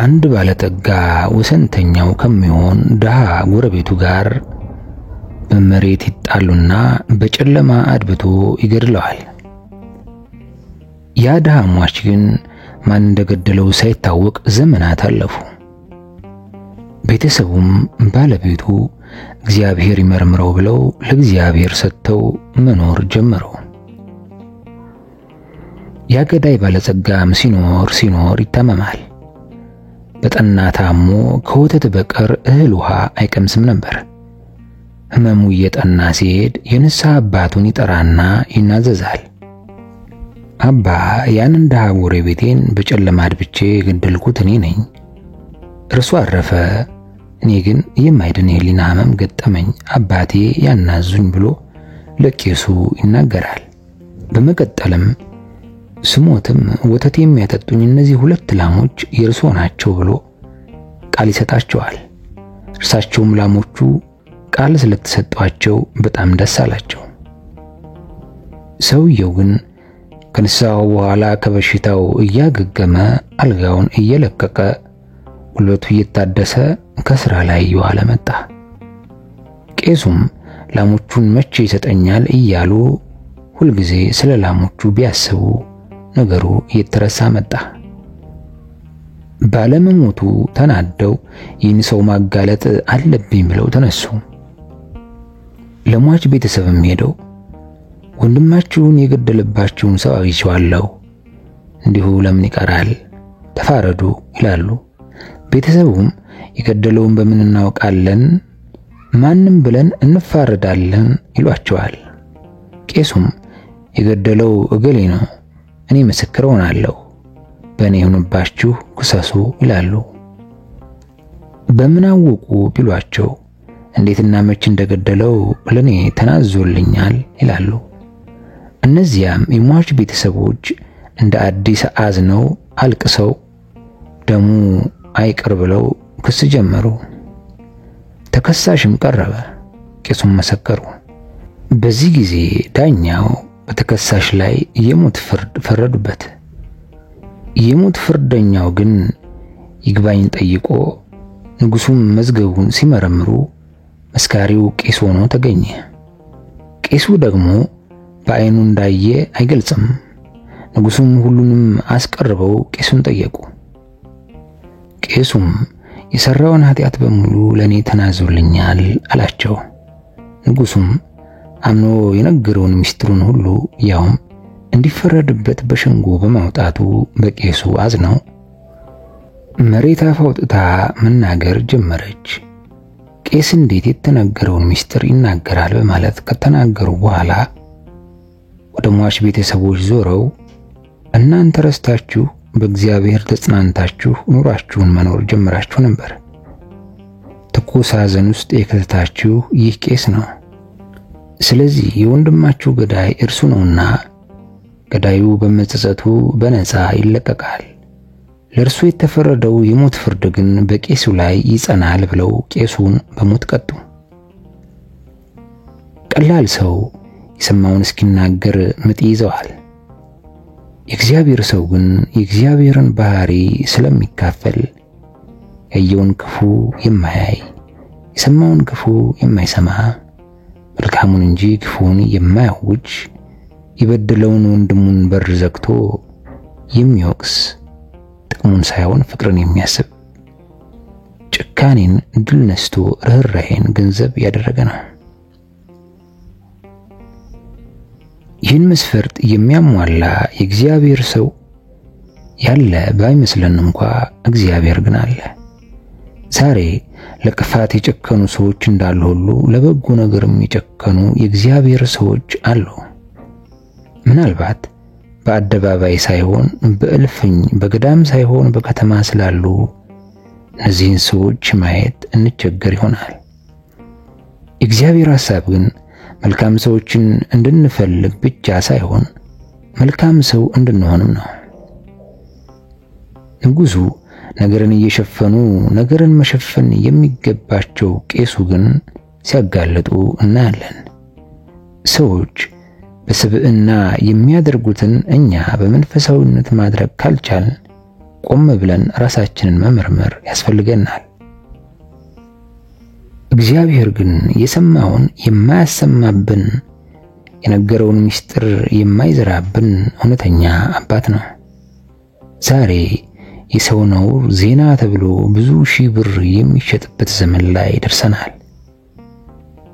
አንድ ባለጠጋ ወሰንተኛው ከሚሆን ድሃ ጎረቤቱ ጋር በመሬት ይጣሉና በጨለማ አድብቶ ይገድለዋል። ያ ድሃ ሟች ግን ማን እንደገደለው ሳይታወቅ ዘመናት አለፉ። ቤተሰቡም ባለቤቱ እግዚአብሔር ይመርምረው ብለው ለእግዚአብሔር ሰጥተው መኖር ጀመሩ። ያ ገዳይ ባለጸጋም ሲኖር ይታመማል። በጠና ታሞ ከወተት በቀር እህል ውሃ አይቀምስም ነበር። ህመሙ እየጠና ሲሄድ የንስሐ አባቱን ይጠራና ይናዘዛል። አባ ያንን ድሃ ጎረቤቴን በጨለማ አድብቼ የገደልኩት እኔ ነኝ። እርሱ አረፈ፣ እኔ ግን የማይድን የህሊና ህመም ገጠመኝ፣ አባቴ ያናዙኝ ብሎ ለቄሱ ይናገራል። በመቀጠልም ስሞትም ወተት የሚያጠጡኝ እነዚህ 2 ላሞች የእርሱ ናቸው ብሎ ቃል ይሰጣቸዋል። እርሳቸውም ላሞቹ ቃል ስለተሰጧቸው በጣም ደስ አላቸው። ሰውየው ግን ከንስሐው በኋላ ከበሽታው እያገገመ አልጋውን እየለቀቀ ጉልበቱ እየታደሰ ከስራ ላይ ይዋለ መጣ። ቄሱም ላሞቹን መቼ ይሰጠኛል እያሉ ሁልጊዜ ስለ ላሞቹ ቢያስቡ ነገሩ እየተረሳ መጣ። ባለመሞቱ ተናደው ይህን ሰው ማጋለጥ አለብኝ ብለው ተነሱ። ለሟች ቤተሰብም ሄደው ወንድማችሁን የገደለባችሁን ሰው አግኝቼዋለሁ፣ እንዲሁ ለምን ይቀራል? ተፋረዱ ይላሉ። ቤተሰቡም የገደለውን በምን እናውቃለን? ማንም ብለን እንፋረዳለን ይሏቸዋል። ቄሱም የገደለው እገሌ ነው፣ እኔ ምስክር ሆናለሁ፣ በእኔ ሆነባችሁ ክሰሱ ይላሉ። በምን አወቁ ቢሏቸው እንዴትና መቼ እንደገደለው ለኔ ተናዞልኛል ይላሉ። እነዚያም የሟች ቤተሰቦች እንደ አዲስ አዝነው አልቅሰው ደሙ አይቅር ብለው ክስ ጀመሩ። ተከሳሽም ቀረበ፣ ቄሱም መሰከሩ። በዚህ ጊዜ ዳኛው በተከሳሽ ላይ የሞት ፍርድ ፈረዱበት። የሞት ፍርደኛው ግን ይግባኝ ጠይቆ ንጉሱም መዝገቡን ሲመረምሩ መስካሪው ቄስ ሆኖ ተገኘ። ቄሱ ደግሞ በአይኑ እንዳየ አይገልጽም። ንጉሱም ሁሉንም አስቀርበው ቄሱን ጠየቁ። ቄሱም የሰራውን ኃጢአት በሙሉ ለኔ ተናዞልኛል አላቸው። ንጉሱም አምኖ የነገረውን ምስጢሩን ሁሉ ያውም እንዲፈረድበት በሸንጎ በማውጣቱ በቄሱ አዝነው መሬት አፋውጥታ መናገር ጀመረች። ቄስ እንዴት የተናገረውን ምስጢር ይናገራል በማለት ከተናገሩ በኋላ ወደ ሟች ቤተሰቦች ዞረው እናንተ ረስታችሁ በእግዚአብሔር ተጽናንታችሁ ኑራችሁን መኖር ጀምራችሁ ነበር። ትኩስ ሐዘን ውስጥ የከተታችሁ ይህ ቄስ ነው። ስለዚህ የወንድማችሁ ገዳይ እርሱ ነውና ገዳዩ በመጸጸቱ በነፃ ይለቀቃል። ለእርሱ የተፈረደው የሞት ፍርድ ግን በቄሱ ላይ ይጸናል ብለው ቄሱን በሞት ቀጡ። ቀላል ሰው የሰማውን እስኪናገር ምጥ ይዘዋል። የእግዚአብሔር ሰው ግን የእግዚአብሔርን ባህሪ ስለሚካፈል ያየውን ክፉ የማያይ የሰማውን ክፉ የማይሰማ መልካሙን እንጂ ክፉን የማያውጅ የበደለውን ወንድሙን በር ዘግቶ የሚወቅስ ጥቅሙን ሳይሆን ፍቅርን የሚያስብ ጭካኔን ድል ነስቶ ርህራሄን ገንዘብ ያደረገ ነው። ይህን መስፈርት የሚያሟላ የእግዚአብሔር ሰው ያለ ባይመስለን እንኳን እግዚአብሔር ግን አለ። ዛሬ ለክፋት የጨከኑ ሰዎች እንዳሉ ሁሉ ለበጎ ነገርም የጨከኑ የእግዚአብሔር ሰዎች አሉ። ምናልባት በአደባባይ ሳይሆን በእልፍኝ በገዳም ሳይሆን በከተማ ስላሉ እነዚህን ሰዎች ማየት እንቸገር ይሆናል። የእግዚአብሔር ሐሳብ ግን መልካም ሰዎችን እንድንፈልግ ብቻ ሳይሆን መልካም ሰው እንድንሆንም ነው። ንጉሱ ነገርን እየሸፈኑ ነገርን መሸፈን የሚገባቸው ቄሱ ግን ሲያጋለጡ እናያለን። ሰዎች በስብዕና የሚያደርጉትን እኛ በመንፈሳዊነት ማድረግ ካልቻልን ቆም ብለን ራሳችንን መመርመር ያስፈልገናል። እግዚአብሔር ግን የሰማውን የማያሰማብን የነገረውን ምስጢር የማይዘራብን እውነተኛ አባት ነው። ዛሬ የሰው ነውር ዜና ተብሎ ብዙ ሺህ ብር የሚሸጥበት ዘመን ላይ ደርሰናል።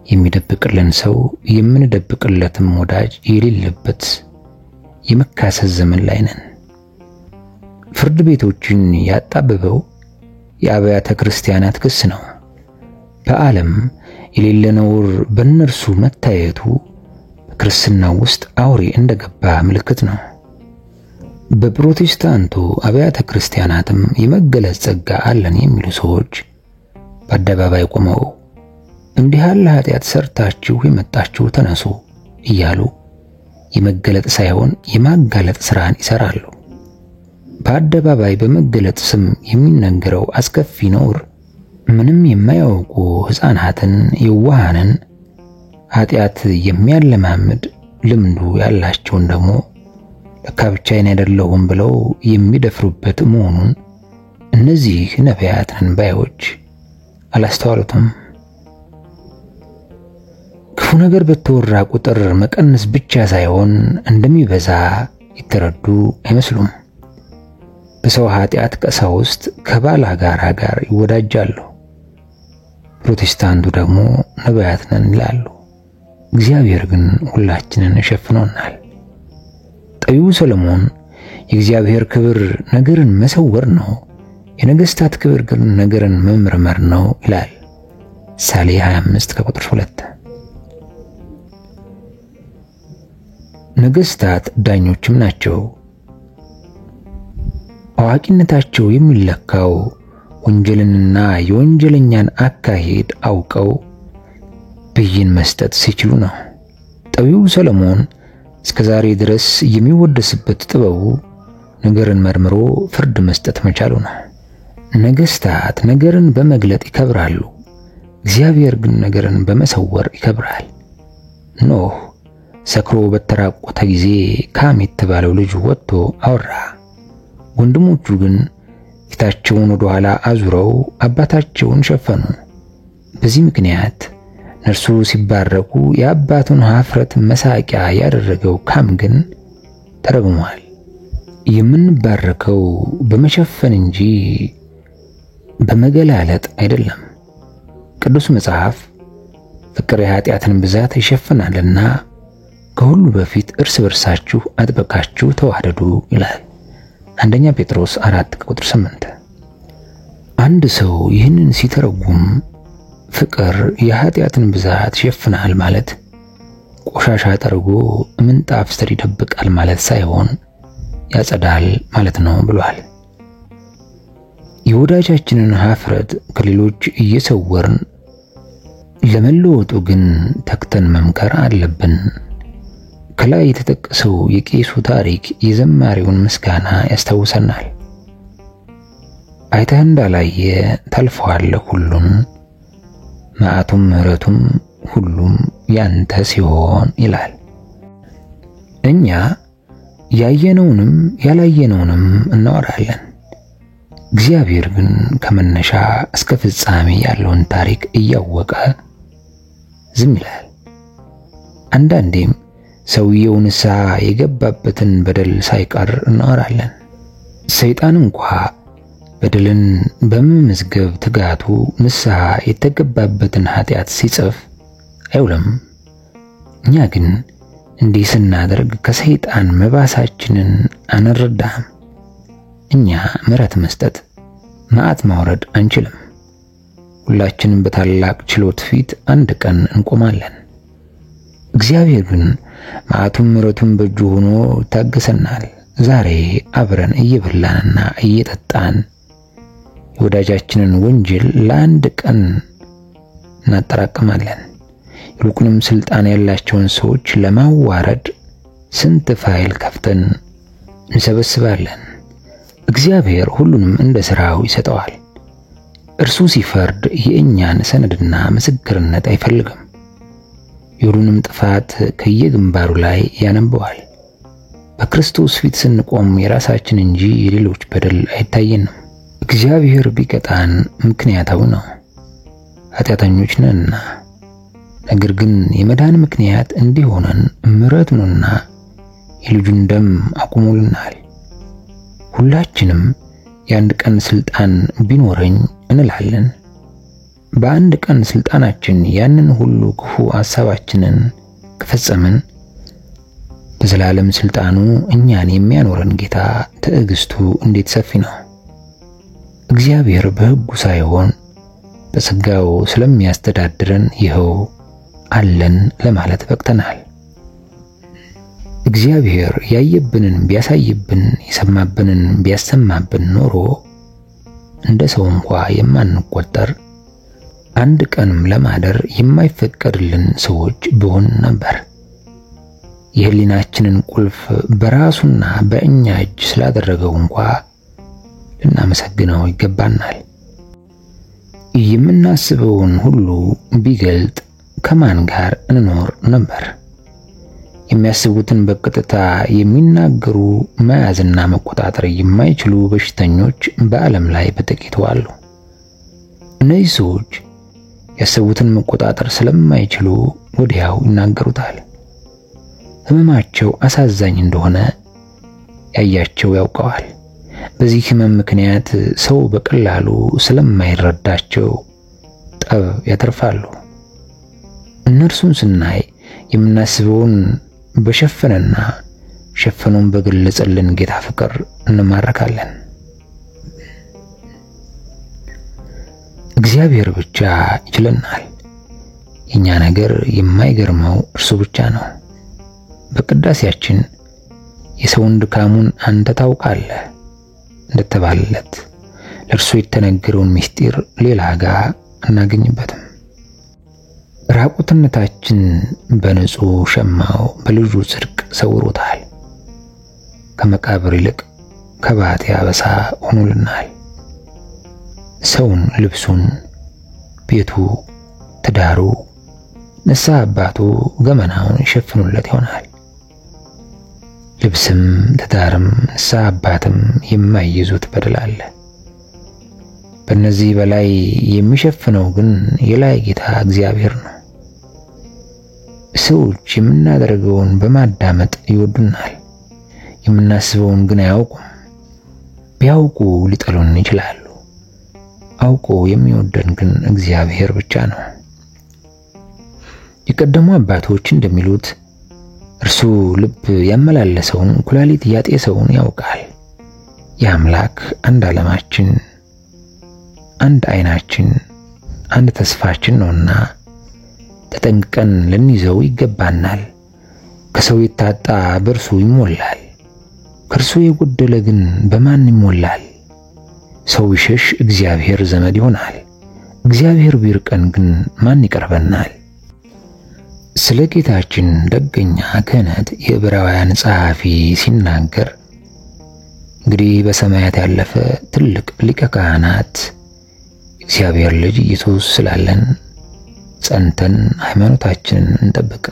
የሚደብቅልን ሰው የምንደብቅለትም ወዳጅ የሌለበት የመካሰስ ዘመን ላይ ነን። ፍርድ ቤቶችን ያጣበበው የአብያተ ክርስቲያናት ክስ ነው። በዓለም የሌለ ነውር በእነርሱ መታየቱ በክርስትናው ውስጥ አውሬ እንደገባ ምልክት ነው። በፕሮቴስታንቱ አብያተ ክርስቲያናትም የመገለጽ ጸጋ አለን የሚሉ ሰዎች በአደባባይ ቆመው እንዲህ ያለ ኃጢአት ሰርታችሁ የመጣችሁ ተነሱ እያሉ የመገለጥ ሳይሆን የማጋለጥ ስራን ይሰራሉ። በአደባባይ በመገለጥ ስም የሚነገረው አስከፊ ነውር ምንም የማያውቁ ሕፃናትን የዋሃንን ኃጢአት የሚያለማምድ ልምዱ ያላቸውን ደግሞ ለካ ብቻዬን አይደለሁም ብለው የሚደፍሩበት መሆኑን እነዚህ ነቢያትን ባዮች አላስተዋሉትም። ክፉ ነገር በተወራ ቁጥር መቀነስ ብቻ ሳይሆን እንደሚበዛ የተረዱ አይመስሉም። በሰው ኃጢአት ቀሳውስት ከባላጋራ ጋር ይወዳጃሉ። ፕሮቴስታንቱ ደግሞ ነቢያት ነን ይላሉ። እግዚአብሔር ግን ሁላችንን ሸፍኖናል። ጠቢቡ ሰሎሞን የእግዚአብሔር ክብር ነገርን መሰወር ነው፣ የነገስታት ክብር ግን ነገርን መመርመር ነው ይላል። ምሳሌ 25:2። ነገስታት ዳኞችም ናቸው። አዋቂነታቸው የሚለካው ወንጀልንና የወንጀለኛን አካሄድ አውቀው ብይን መስጠት ሲችሉ ነው። ጠቢቡ ሰሎሞን እስከዛሬ ድረስ የሚወደስበት ጥበቡ ነገርን መርምሮ ፍርድ መስጠት መቻሉ ነው። ነገስታት ነገርን በመግለጥ ይከብራሉ፣ እግዚአብሔር ግን ነገርን በመሰወር ይከብራል። ኖህ ሰክሮ በተራቆተ ጊዜ ካም የተባለው ልጁ ወጥቶ አወራ። ወንድሞቹ ግን ፊታቸውን ወደ ኋላ አዙረው አባታቸውን ሸፈኑ። በዚህ ምክንያት እርሱ ሲባረኩ የአባቱን ኀፍረት መሳቂያ ያደረገው ካም ግን ተረግሟል። የምንባረከው በመሸፈን እንጂ በመገላለጥ አይደለም። ቅዱስ መጽሐፍ ፍቅር የኃጢአትን ብዛት ይሸፍናልና ከሁሉ በፊት እርስ በርሳችሁ አጥብቃችሁ ተዋደዱ ይላል። አንደኛ ጴጥሮስ 4:8። አንድ ሰው ይህንን ሲተረጉም ፍቅር የኃጢአትን ብዛት ይሸፍናል ማለት ቆሻሻ ጠርጎ ምንጣፍ ስር ይደብቃል ማለት ሳይሆን ያጸዳል ማለት ነው ብሏል። የወዳጃችንን ኀፍረት ከሌሎች እየሰወርን ለመለወጡ ግን ተክተን መምከር አለብን። ከላይ የተጠቀሰው የቄሱ ታሪክ የዘማሪውን ምስጋና ያስታውሰናል። አይተህ እንዳላየ ታልፈዋለህ ሁሉን፣ መዓቱም ምሕረቱም ሁሉም ያንተ ሲሆን ይላል። እኛ ያየነውንም ያላየነውንም እናወራለን። እግዚአብሔር ግን ከመነሻ እስከ ፍጻሜ ያለውን ታሪክ እያወቀ ዝም ይላል። አንዳንዴም ሰውየው ንስሐ የገባበትን በደል ሳይቀር እናወራለን። ሰይጣን እንኳን በደልን በመመዝገብ ትጋቱ ንስሐ የተገባበትን ኃጢአት ሲጽፍ አይውልም። እኛ ግን እንዲህ ስናደርግ ከሰይጣን መባሳችንን አንረዳም። እኛ ምሕረት መስጠት መዓት ማውረድ አንችልም። ሁላችንም በታላቅ ችሎት ፊት አንድ ቀን እንቆማለን። እግዚአብሔር ግን መዓቱም ምሕረቱም በእጁ ሆኖ ታገሰናል። ዛሬ አብረን እየበላንና እየጠጣን የወዳጃችንን ወንጀል ለአንድ ቀን እናጠራቅማለን። ይልቁንም ስልጣን ያላቸውን ሰዎች ለማዋረድ ስንት ፋይል ከፍተን እንሰበስባለን። እግዚአብሔር ሁሉንም እንደ ሥራው ይሰጠዋል። እርሱ ሲፈርድ የእኛን ሰነድና ምስክርነት አይፈልግም። የሁሉንም ጥፋት ከየግንባሩ ላይ ያነበዋል። በክርስቶስ ፊት ስንቆም የራሳችን እንጂ የሌሎች በደል አይታየንም። እግዚአብሔር ቢቀጣን ምክንያታዊ ነው፣ ኃጢአተኞች ነንና። ነገር ግን የመዳን ምክንያት እንዲሆነን ምሕረቱንና የልጁን ደም አቁሞልናል። ሁላችንም የአንድ ቀን ስልጣን ቢኖረኝ እንላለን። በአንድ ቀን ስልጣናችን ያንን ሁሉ ክፉ ሐሳባችንን ከፈጸምን በዘላለም ስልጣኑ እኛን የሚያኖረን ጌታ ትዕግስቱ እንዴት ሰፊ ነው! እግዚአብሔር በሕጉ ሳይሆን በጸጋው ስለሚያስተዳድረን ይኸው አለን ለማለት በቅተናል። እግዚአብሔር ያየብንን ቢያሳይብን የሰማብንን ቢያሰማብን ኖሮ እንደ ሰው እንኳን የማንቆጠር አንድ ቀንም ለማደር የማይፈቀድልን ሰዎች ብሆን ነበር። የህሊናችንን ቁልፍ በራሱና በእኛ እጅ ስላደረገው እንኳን ልናመሰግነው ይገባናል። የምናስበውን ሁሉ ቢገልጥ ከማን ጋር እንኖር ነበር? የሚያስቡትን በቀጥታ የሚናገሩ መያዝና መቆጣጠር የማይችሉ በሽተኞች በዓለም ላይ በጥቂቱ አሉ። እነዚህ ሰዎች ያሰቡትን መቆጣጠር ስለማይችሉ ወዲያው ይናገሩታል። ህመማቸው አሳዛኝ እንደሆነ ያያቸው ያውቀዋል። በዚህ ህመም ምክንያት ሰው በቀላሉ ስለማይረዳቸው ጠብ ያተርፋሉ። እነርሱን ስናይ የምናስበውን በሸፈነና ሸፈኑን በገለጸልን ጌታ ፍቅር እንማረካለን። እግዚአብሔር ብቻ ይችለናል። የኛ ነገር የማይገርመው እርሱ ብቻ ነው። በቅዳሴያችን የሰውን ድካሙን አንተ ታውቃለህ እንደተባለለት ለእርሱ የተነገረውን ምስጢር ሌላ ጋር አናገኝበትም። ራቁትነታችን በንጹህ ሸማው በልጁ ጽድቅ ሰውሮታል። ከመቃብር ይልቅ ከባቴ አበሳ ሆኖልናል። ሰውን ልብሱን፣ ቤቱ፣ ትዳሩ፣ ንስሐ አባቱ ገመናውን ይሸፍኑለት ይሆናል። ልብስም ትዳርም ንስሐ አባትም የማይይዙት በደል አለ። በእነዚህ በላይ የሚሸፍነው ግን የላይ ጌታ እግዚአብሔር ነው። ሰዎች የምናደርገውን በማዳመጥ ይወዱናል፣ የምናስበውን ግን አያውቁም። ቢያውቁ ሊጠሉን ይችላሉ። አውቆ የሚወደን ግን እግዚአብሔር ብቻ ነው። የቀደሙ አባቶች እንደሚሉት እርሱ ልብ ያመላለሰውን ኩላሊት ያጤሰውን ያውቃል። የአምላክ አንድ ዓለማችን፣ አንድ ዓይናችን፣ አንድ ተስፋችን ነውና ተጠንቅቀን ልንይዘው ይገባናል። ከሰው የታጣ በእርሱ ይሞላል፣ ከእርሱ የጎደለ ግን በማን ይሞላል? ሰው ቢሸሽ እግዚአብሔር ዘመድ ይሆናል፣ እግዚአብሔር ቢርቀን ግን ማን ይቀርበናል? ስለ ጌታችን ደገኛ ክህነት የዕብራውያን ጸሐፊ ሲናገር እንግዲህ በሰማያት ያለፈ ትልቅ ሊቀ ካህናት እግዚአብሔር ልጅ ኢየሱስ ስላለን ጸንተን ሃይማኖታችንን እንጠብቅ።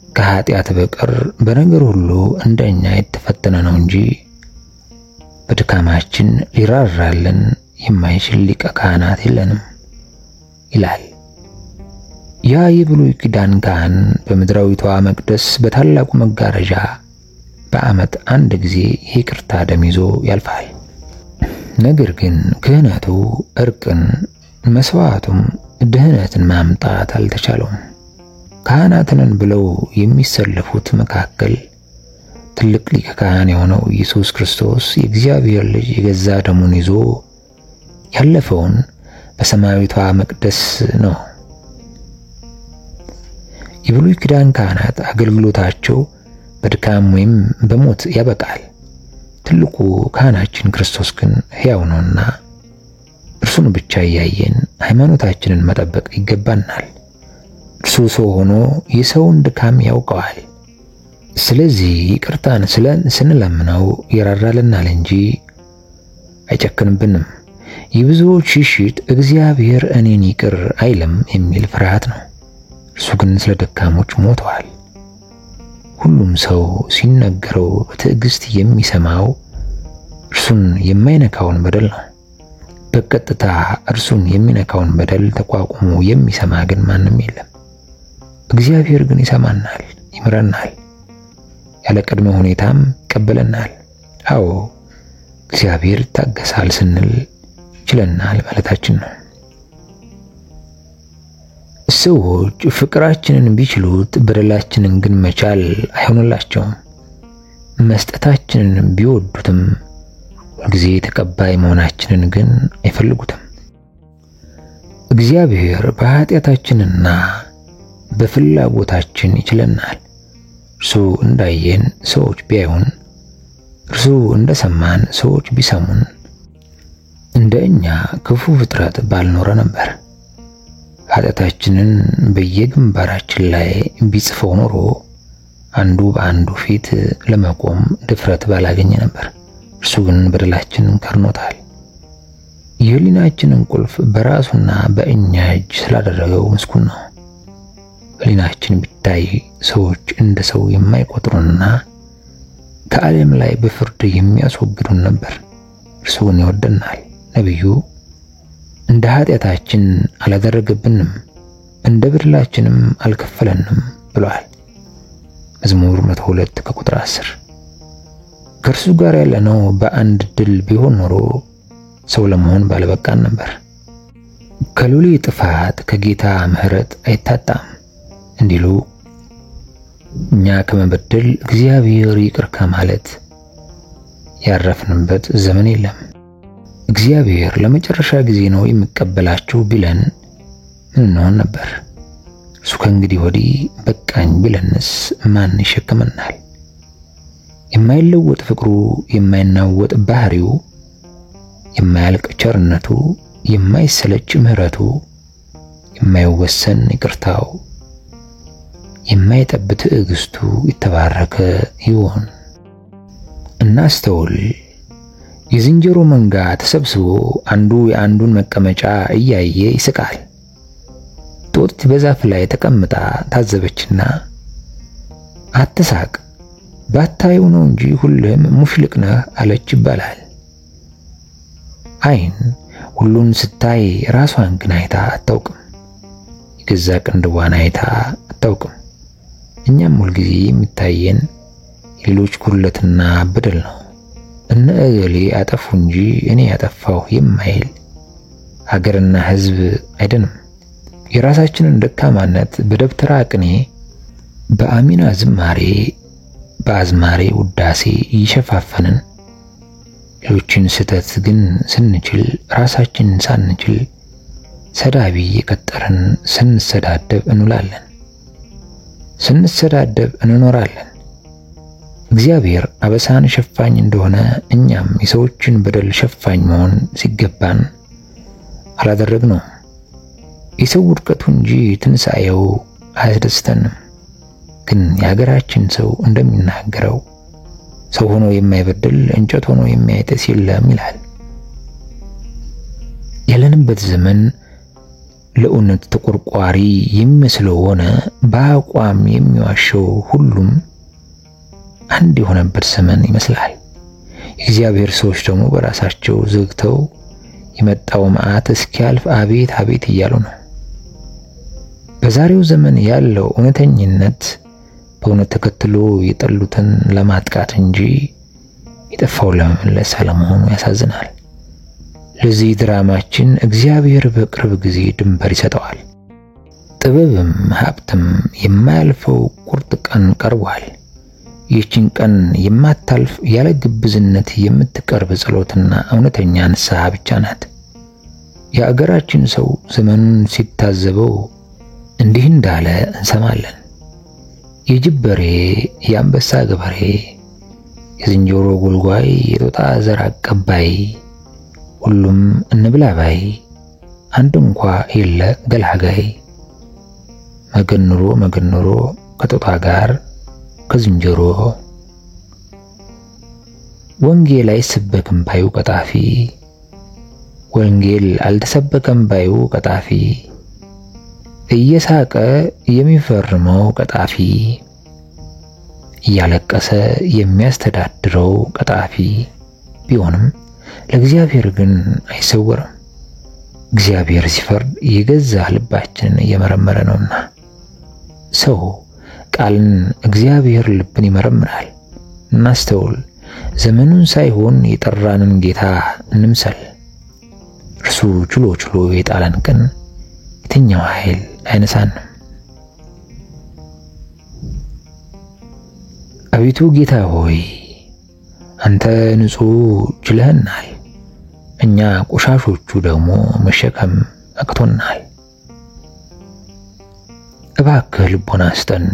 ከኃጢአት በቀር በነገር ሁሉ እንደኛ የተፈተነ ነው እንጂ በድካማችን ሊራራልን የማይችል ሊቀ ካህናት የለንም ይላል። ያ የብሉይ ኪዳን ካህን በምድራዊቷ መቅደስ በታላቁ መጋረጃ በዓመት አንድ ጊዜ ይቅርታ ደም ይዞ ያልፋል። ነገር ግን ክህነቱ እርቅን፣ መስዋዕቱም ድህነትን ማምጣት አልተቻለውም። ካህናትን ብለው የሚሰለፉት መካከል ትልቅ ሊቀ ካህን የሆነው ኢየሱስ ክርስቶስ የእግዚአብሔር ልጅ የገዛ ደሙን ይዞ ያለፈውን በሰማያዊቷ መቅደስ ነው። የብሉይ ኪዳን ካህናት አገልግሎታቸው በድካም ወይም በሞት ያበቃል። ትልቁ ካህናችን ክርስቶስ ግን ሕያው ነውና እርሱን ብቻ እያየን ሃይማኖታችንን መጠበቅ ይገባናል። እርሱ ሰው ሆኖ የሰውን ድካም ያውቀዋል። ስለዚህ ይቅርታን ስንለምነው ይራራልናል እንጂ አይጨክንብንም። የብዙዎች ሽሽት እግዚአብሔር እኔን ይቅር አይልም የሚል ፍርሃት ነው። እርሱ ግን ስለ ደካሞች ሞተዋል። ሁሉም ሰው ሲነገረው በትዕግስት የሚሰማው እርሱን የማይነካውን በደል ነው። በቀጥታ እርሱን የሚነካውን በደል ተቋቁሞ የሚሰማ ግን ማንም የለም። እግዚአብሔር ግን ይሰማናል፣ ይምረናል፣ ያለ ቅድመ ሁኔታም ይቀበለናል። አዎ እግዚአብሔር ታገሳል ስንል ይችለናል ማለታችን ነው። ሰዎች ፍቅራችንን ቢችሉት በደላችንን ግን መቻል አይሆንላቸውም። መስጠታችንን ቢወዱትም ሁልጊዜ ተቀባይ መሆናችንን ግን አይፈልጉትም። እግዚአብሔር በኃጢአታችንና በፍላጎታችን ይችለናል። እርሱ እንዳየን ሰዎች ቢያዩን፣ እርሱ እንደሰማን ሰዎች ቢሰሙን እንደኛ ክፉ ፍጥረት ባልኖረ ነበር። ኃጢአታችንን በየግንባራችን ላይ ቢጽፈው ኖሮ አንዱ በአንዱ ፊት ለመቆም ድፍረት ባላገኘ ነበር። እርሱ ግን በደላችንን ከርኖታል። የሕሊናችንን ቁልፍ በራሱና በእኛ እጅ ስላደረገው ምስጉን ነው። ሕሊናችን ቢታይ ሰዎች እንደ ሰው የማይቆጥሩንና ከዓለም ላይ በፍርድ የሚያስወግዱን ነበር። እርሱ ግን ይወደናል። ነቢዩ እንደ ኃጢአታችን አላደረገብንም፣ እንደ በደላችንም አልከፈለንም ብሏል። መዝሙር 102 ከቁጥር 10። ከእርሱ ጋር ያለነው በአንድ ድል ቢሆን ኖሮ ሰው ለመሆን ባልበቃን ነበር። ከሎሌ ጥፋት ከጌታ ምሕረት አይታጣም እንዲሉ እኛ ከመበደል እግዚአብሔር ይቅር ከማለት ያረፍንበት ዘመን የለም። እግዚአብሔር ለመጨረሻ ጊዜ ነው የሚቀበላችሁ ቢለን ምን እንሆን ነበር? እርሱ ከእንግዲህ ወዲህ በቃኝ ቢለንስ ማን ይሸከመናል? የማይለወጥ ፍቅሩ፣ የማይናወጥ ባህሪው፣ የማያልቅ ቸርነቱ፣ የማይሰለች ምሕረቱ፣ የማይወሰን ይቅርታው፣ የማይጠብ ትዕግስቱ የተባረከ ይሁን። እናስተውል። የዝንጀሮ መንጋ ተሰብስቦ አንዱ የአንዱን መቀመጫ እያየ ይስቃል። ጦጢት በዛፍ ላይ ተቀምጣ ታዘበችና አትሳቅ፣ ባታየው ነው እንጂ ሁሉም ሙሽልቅ ነህ አለች ይባላል። ዓይን ሁሉን ስታይ ራሷን ግን አይታ አታውቅም። የገዛ ቅንድቧን አይታ አታውቅም። እኛም ሁልጊዜ የሚታየን የሌሎች ጉድለትና በደል ነው። እነ እገሌ አጠፉ እንጂ እኔ ያጠፋሁ የማይል ሀገርና ሕዝብ አይደንም። የራሳችንን ደካማነት በደብተራ ቅኔ፣ በአሚና ዝማሬ፣ በአዝማሬ ውዳሴ ይሸፋፈንን ሌሎችን ስተት ግን ስንችል ራሳችንን ሳንችል ሰዳቢ የቀጠረን ስንሰዳደብ እንውላለን፣ ስንሰዳደብ እንኖራለን። እግዚአብሔር አበሳን ሸፋኝ እንደሆነ እኛም የሰዎችን በደል ሸፋኝ መሆን ሲገባን አላደረግነው። የሰው ውድቀቱ እንጂ ትንሣኤው አያስደስተንም። ግን የሀገራችን ሰው እንደሚናገረው ሰው ሆኖ የማይበድል እንጨት ሆኖ የማይጤስ የለም ይላል። ያለንበት ዘመን ለእውነት ተቆርቋሪ የሚመስለው ሆነ በአቋም የሚዋሸው ሁሉም አንድ የሆነበት ዘመን ይመስላል። የእግዚአብሔር ሰዎች ደግሞ በራሳቸው ዘግተው የመጣው መዓት እስኪያልፍ አቤት አቤት እያሉ ነው። በዛሬው ዘመን ያለው እውነተኝነት በእውነት ተከትሎ የጠሉትን ለማጥቃት እንጂ የጠፋው ለመመለስ አለመሆኑ ያሳዝናል። ለዚህ ድራማችን እግዚአብሔር በቅርብ ጊዜ ድንበር ይሰጠዋል። ጥበብም ሀብትም የማያልፈው ቁርጥ ቀን ቀርቧል። ይህችን ቀን የማታልፍ ያለ ግብዝነት የምትቀርብ ጸሎትና እውነተኛ ንስሐ ብቻ ናት። የአገራችን ሰው ዘመኑን ሲታዘበው እንዲህ እንዳለ እንሰማለን። የጅብ በሬ፣ የአንበሳ ገበሬ፣ የዝንጀሮ ጎልጓይ፣ የጦጣ ዘር አቀባይ፣ ሁሉም እንብላ ባይ፣ አንድ እንኳ የለ ገላጋይ። መገንሮ ከጦጣ ጋር ከዝንጀሮ። ወንጌል አይሰበክም ባዩ ቀጣፊ፣ ወንጌል አልተሰበከም ባዩ ቀጣፊ፣ እየሳቀ የሚፈርመው ቀጣፊ፣ እያለቀሰ የሚያስተዳድረው ቀጣፊ ቢሆንም ለእግዚአብሔር ግን አይሰወርም። እግዚአብሔር ሲፈርድ የገዛ ልባችንን እየመረመረ ነውና። ሰው ቃልን እግዚአብሔር ልብን ይመረምራል። እናስተውል። ዘመኑን ሳይሆን የጠራንን ጌታ እንምሰል። እርሱ ችሎ የጣለን ቀን የትኛው ኃይል አይነሳንም። አቤቱ ጌታ ሆይ አንተ ንጹሕ ችለህናል፣ እኛ ቆሻሾቹ ደግሞ መሸከም አቅቶናል። እባክህ ልቦና ስጠን፣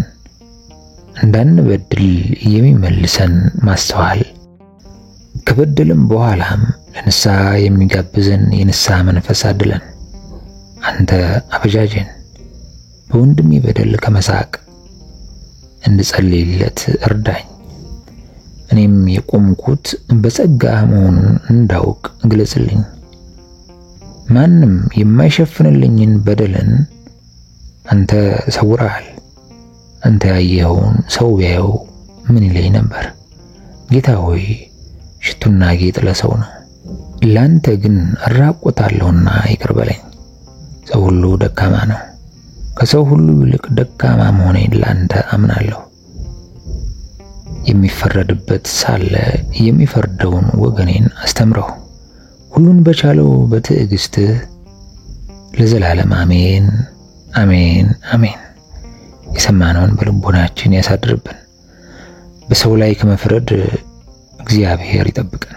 እንዳንበድል የሚመልሰን ማስተዋል፣ ከበደልም በኋላም ለንስሐ የሚጋብዘን የንስሐ መንፈስ አድለን። አንተ አበጃጀን፣ በወንድሜ በደል ከመሳቅ እንድጸልይለት እርዳኝ። እኔም የቆምኩት በጸጋ መሆኑን እንዳውቅ ግለጽልኝ። ማንም የማይሸፍንልኝን በደልን አንተ ሰውረሃል። አንተ ያየኸውን ሰው ቢያየው ምን ይለኝ ነበር? ጌታ ሆይ ሽቱና ጌጥ ለሰው ነው፣ ላንተ ግን እራቆታለሁና ይቅር በለኝ። ሰው ሁሉ ደካማ ነው፣ ከሰው ሁሉ ይልቅ ደካማ መሆኔን ላንተ አምናለሁ። የሚፈረድበት ሳለ የሚፈርደውን ወገኔን አስተምረው። ሁሉን በቻለው በትዕግስት ለዘላለም አሜን አሜን አሜን። የሰማነውን በልቦናችን ያሳድርብን። በሰው ላይ ከመፍረድ እግዚአብሔር ይጠብቀን።